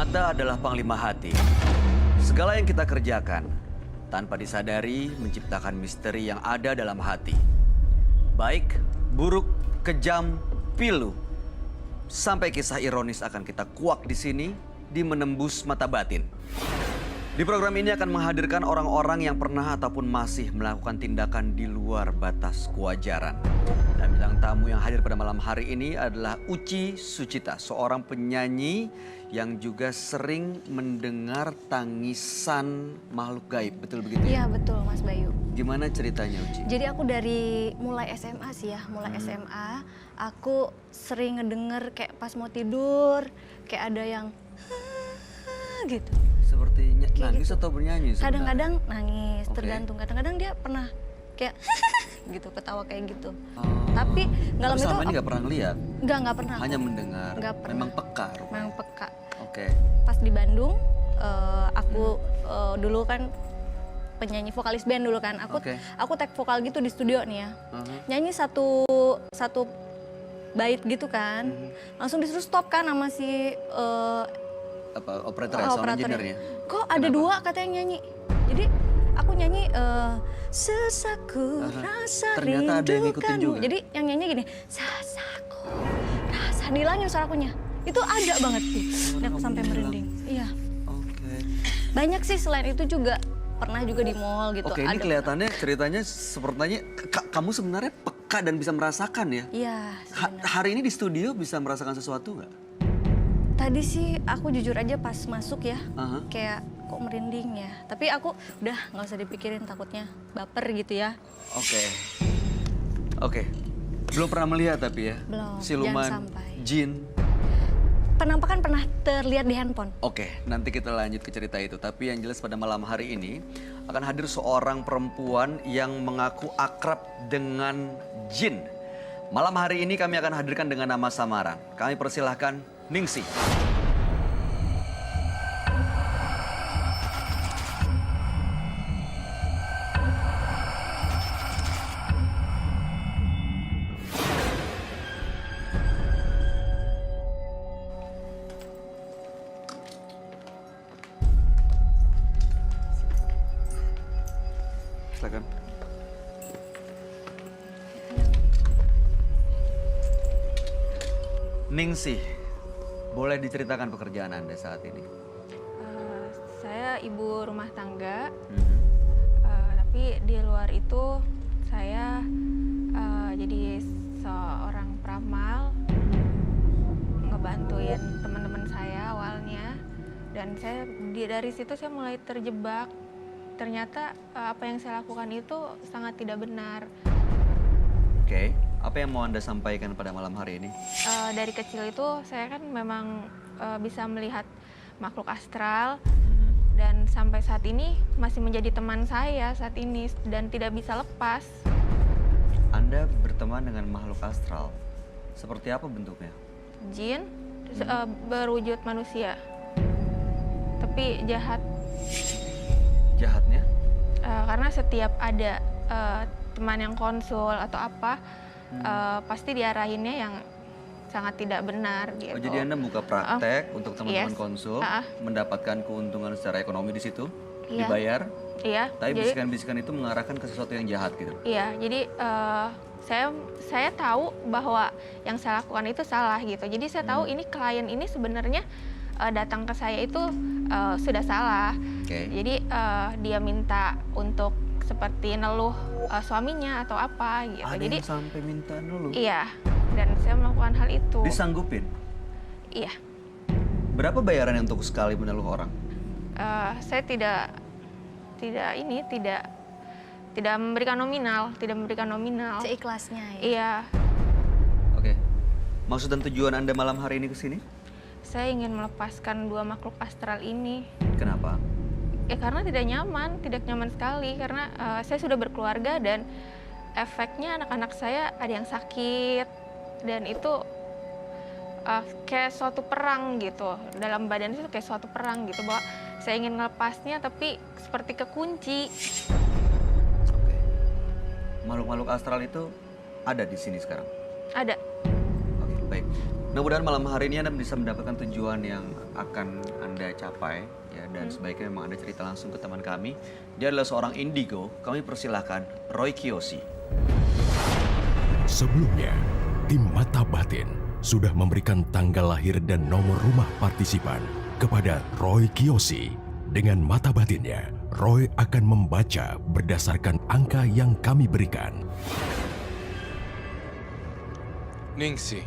Mata adalah panglima hati. Segala yang kita kerjakan, tanpa disadari menciptakan misteri yang ada dalam hati. Baik, buruk, kejam, pilu. Sampai kisah ironis akan kita kuak di sini, di Menembus Mata Batin. Di program ini akan menghadirkan orang-orang yang pernah ataupun masih melakukan tindakan di luar batas kewajaran. Dan bintang tamu yang hadir pada malam hari ini adalah Uci Sucita, seorang penyanyi yang juga sering mendengar tangisan makhluk gaib. Betul begitu ya? Iya betul Mas Bayu. Gimana ceritanya Uci? Jadi aku dari mulai SMA sih ya, SMA aku sering ngedenger kayak pas mau tidur, kayak ada yang gitu. Seperti nangis gitu. atau bernyanyi sebenarnya? Kadang-kadang nangis, Oke. tergantung. Kadang-kadang dia pernah kayak gitu, ketawa kayak gitu. Tapi nggak lama itu selama ini nggak pernah ngeliat? nggak pernah. Hanya mendengar? Nggak pernah. Memang peka? Memang peka. Oke. Pas di Bandung, aku dulu kan penyanyi vokalis band dulu kan. Aku tag vokal gitu di studio nih ya. Nyanyi satu bait gitu kan. Langsung disuruh stop kan sama si Operator ya, sound engineer-nya? Kok ada dua katanya nyanyi. Jadi aku nyanyi sesaku rasa Ternyata ada yang ngikutin rindukanmu. juga? Jadi yang nyanyi gini, sesaku rasa, dilangin suarakunya. Itu ada banget sih. Dan aku sampai merinding. Iya. Oke. Banyak sih selain itu juga. Pernah juga di mall gitu. Oke, ini kelihatannya ceritanya sepertinya kamu sebenarnya peka dan bisa merasakan ya? Iya. Hari ini di studio bisa merasakan sesuatu nggak? Tadi sih aku jujur aja pas masuk ya, Aha. kayak kok merinding ya. Tapi aku udah nggak usah dipikirin, takutnya baper gitu ya. Oke. Belum pernah melihat tapi ya? Belum, Siluman, jangan sampai. jin. Penampakan pernah terlihat di handphone. Oke, nanti kita lanjut ke cerita itu. Tapi yang jelas pada malam hari ini akan hadir seorang perempuan yang mengaku akrab dengan jin. Malam hari ini kami akan hadirkan dengan nama samaran. Kami persilahkan Ningsih. Silakan. Ningsih, boleh diceritakan pekerjaan Anda saat ini? Saya ibu rumah tangga, tapi di luar itu saya jadi seorang peramal, ngebantuin teman-teman saya awalnya, dan dari situ saya mulai terjebak. Ternyata apa yang saya lakukan itu sangat tidak benar. Oke, apa yang mau Anda sampaikan pada malam hari ini? Dari kecil itu saya kan memang bisa melihat makhluk astral, dan sampai saat ini masih menjadi teman saya saat ini dan tidak bisa lepas. Anda berteman dengan makhluk astral. Seperti apa bentuknya? Jin berwujud manusia, tapi jahat. Jahatnya? Karena setiap ada teman yang konsul atau apa, pasti diarahinnya yang sangat tidak benar gitu. Oh, jadi Anda buka praktek untuk teman-teman Yes. konsul, mendapatkan keuntungan secara ekonomi di situ, Iya. dibayar, Iya. tapi Jadi, bisikan-bisikan itu mengarahkan ke sesuatu yang jahat gitu. iya. Jadi saya tahu bahwa yang saya lakukan itu salah gitu. Jadi saya tahu ini klien ini sebenarnya datang ke saya itu sudah salah. Oke. Jadi dia minta untuk seperti neluh suaminya atau apa gitu. Ada Jadi yang sampai minta dulu? iya, dan saya melakukan hal itu. Disanggupin? Iya. Berapa bayarannya untuk sekali meneluh orang? Saya tidak memberikan nominal. Seikhlasnya ya. Iya. Oke. Maksud dan tujuan Anda malam hari ini ke sini? Saya ingin melepaskan dua makhluk astral ini. Kenapa? Ya karena tidak nyaman sekali karena saya sudah berkeluarga dan efeknya anak-anak saya ada yang sakit dan itu kayak suatu perang gitu dalam badan itu, kayak suatu perang gitu bahwa saya ingin melepasnya tapi seperti kekunci. Oke. Makhluk-makhluk astral itu ada di sini sekarang? Ada. Oke, baik. Mudah-mudahan malam hari ini Anda bisa mendapatkan tujuan yang akan Anda capai ya, dan sebaiknya memang Anda cerita langsung ke teman kami. Dia adalah seorang indigo. Kami persilahkan Roy Kiyoshi. Sebelumnya, tim Mata Batin sudah memberikan tanggal lahir dan nomor rumah partisipan kepada Roy Kiyoshi. Dengan mata batinnya, Roy akan membaca berdasarkan angka yang kami berikan. Ningsih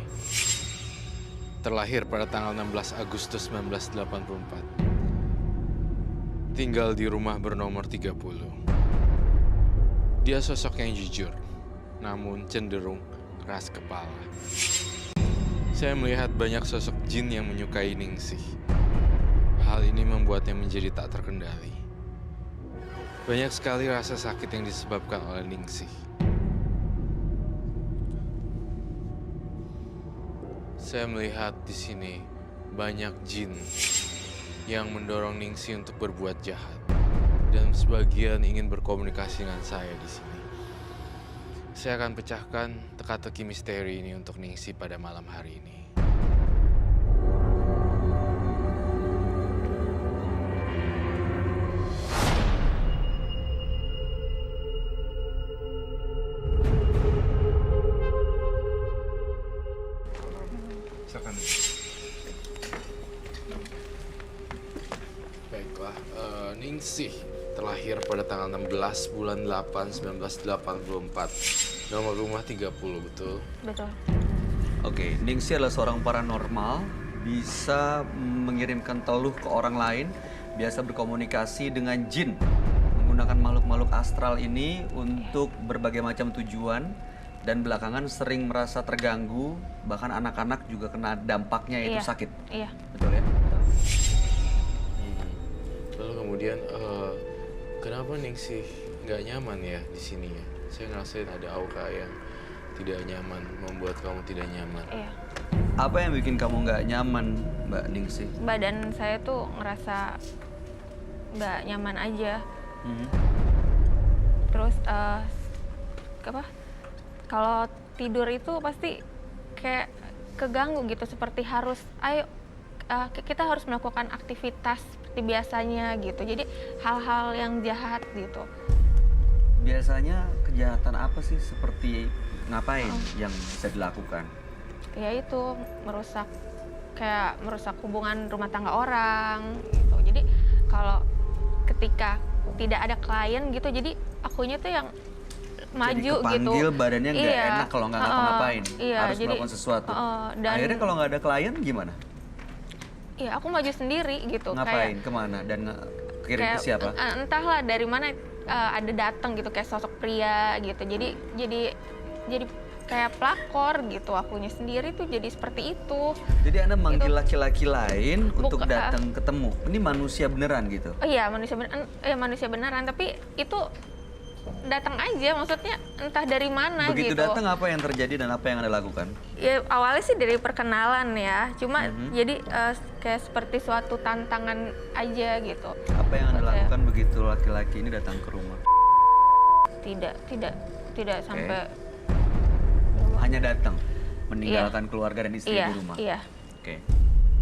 terlahir pada tanggal 16 Agustus 1984. Tinggal di rumah bernomor 30. Dia sosok yang jujur, namun cenderung keras kepala. Saya melihat banyak sosok jin yang menyukai Ningsih. Hal ini membuatnya menjadi tak terkendali. Banyak sekali rasa sakit yang disebabkan oleh Ningsih. Saya melihat di sini banyak jin yang mendorong Ningsih untuk berbuat jahat, dan sebagian ingin berkomunikasi dengan saya di sini. Saya akan pecahkan teka-teki misteri ini untuk Ningsih pada malam hari ini. Baiklah, Ningsih terlahir pada tanggal 16 bulan 8 1984. Nomor rumah 30, betul? Betul. Oke, Ningsih adalah seorang paranormal, bisa mengirimkan teluh ke orang lain, biasa berkomunikasi dengan jin, menggunakan makhluk-makhluk astral ini untuk berbagai macam tujuan, dan belakangan sering merasa terganggu, bahkan anak-anak juga kena dampaknya, yaitu Iya. sakit. Iya. Betul ya? Lalu kemudian, kenapa Ningsih nggak nyaman ya di sini ya? Saya ngerasain ada aura yang tidak nyaman, membuat kamu tidak nyaman. Iya. Apa yang bikin kamu nggak nyaman, Mbak Ningsih? Badan saya tuh ngerasa nggak nyaman aja. Terus kalau tidur itu pasti kayak keganggu gitu, seperti harus kita harus melakukan aktivitas seperti biasanya gitu. Jadi hal-hal yang jahat gitu. Biasanya kejahatan apa sih, seperti ngapain yang bisa dilakukan? Ya itu merusak hubungan rumah tangga orang gitu. Jadi kalau ketika tidak ada klien gitu, jadi akunya tuh yang maju jadi gitu. kepanggil badannya nggak Iya. enak kalau nggak ngapa-ngapain, Iya, harus jadi, melakukan sesuatu. dan Akhirnya kalau nggak ada klien gimana? ya aku maju sendiri gitu. Ngapain? Kemana? Dan kirim ke siapa? Entahlah dari mana ada datang gitu, kayak sosok pria gitu. Jadi kayak pelakor gitu, akunya sendiri tuh jadi seperti itu. Jadi Anda manggil laki-laki lain untuk Buka- datang ketemu. Ini manusia beneran gitu? Oh iya, manusia beneran, tapi itu datang aja, maksudnya entah dari mana Begitu gitu. datang, apa yang terjadi dan apa yang Anda lakukan? Ya awalnya sih dari perkenalan ya, cuma jadi kayak seperti suatu tantangan aja gitu. Apa yang Anda Buat saya. lakukan begitu laki-laki ini datang ke rumah? Tidak sampai. Hanya datang, meninggalkan keluarga dan istri Iya, di rumah? iya. Oke.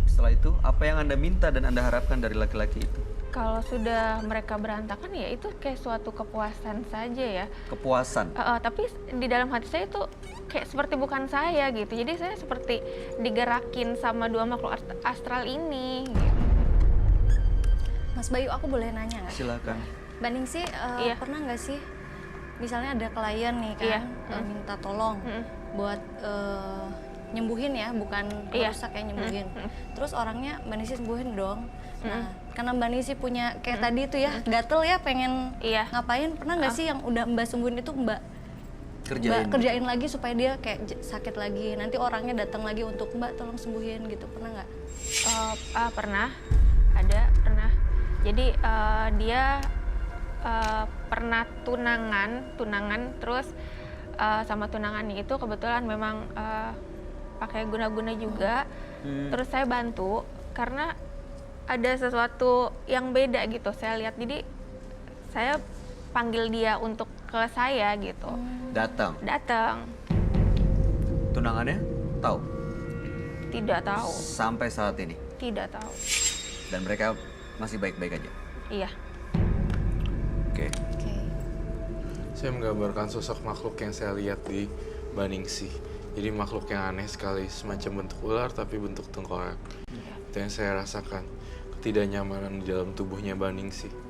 Setelah itu, apa yang Anda minta dan Anda harapkan dari laki-laki itu? Kalau sudah mereka berantakan ya itu kayak suatu kepuasan saja ya. Kepuasan? Tapi di dalam hati saya itu kayak seperti bukan saya gitu. Jadi saya seperti digerakin sama dua makhluk astral ini gitu. Mas Bayu, aku boleh nanya nggak? Silakan. Mbak Ningsih, Iya. pernah nggak sih, misalnya ada klien nih kan, Iya. minta tolong buat nyembuhin ya, bukan Iya. rusak ya, nyembuhin. Terus orangnya Mbak Ningsih sembuhin dong. Nah, karena Mbak Ningsih punya kayak tadi itu ya, gatel ya pengen Iya. ngapain, pernah nggak sih yang udah Mbak sembuhin itu Mbak kerjain lagi supaya dia kayak sakit lagi, nanti orangnya datang lagi untuk Mbak tolong sembuhin gitu, pernah nggak? Pernah, pernah. Jadi dia pernah tunangan terus sama tunangannya itu kebetulan memang pakai guna-guna juga. Terus saya bantu karena ada sesuatu yang beda gitu saya lihat, jadi saya panggil dia untuk ke saya gitu. Datang. Datang. Tunangannya tahu? Tidak tahu. Sampai saat ini. Tidak tahu. Dan mereka masih baik-baik aja. Iya. Oke. Oke. Saya menggambarkan sosok makhluk yang saya lihat di Baningsih. Jadi makhluk yang aneh sekali, semacam bentuk ular tapi bentuk tengkorak. Itu yang saya rasakan, ketidaknyamanan di dalam tubuhnya Baningsih.